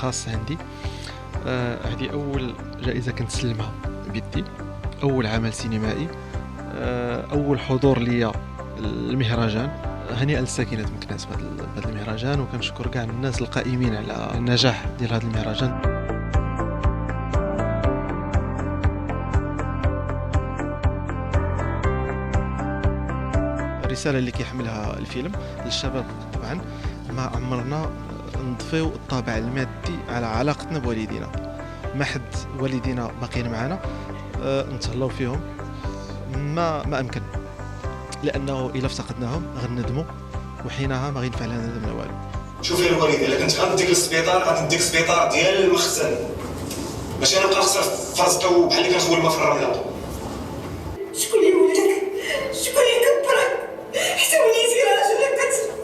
خاص عندي. هذه أول جائزة كنتسلمها بيدي، أول عمل سينمائي، أول حضور ليا المهرجان. هنيئا للساكنة مكناس بهذا المهرجان، وكنشكر كاع الناس القائمين على النجاح ديال هذا المهرجان. الرسالة اللي كيحملها الفيلم للشباب طبعا، ما عمرنا نضفيو الطابع المادي على علاقتنا بوالدينا. ما حد والدينا باقيين معنا نتهلاو فيهم ما أمكن، لأنه إلا افتقدناهم غندموا، وحينها ما غينفع لنا ندمنا والو. شوفي الوالدين، الا كنت غنديك للسبيطار غنديك السبيطار ديال المخزن، ماشي انا نبقى نخسر في راسك بحال اللي كنخول الماء في الرمله. شكون اللي ولدك؟ شكون اللي كبرك؟ حتى وليتي راجل كتر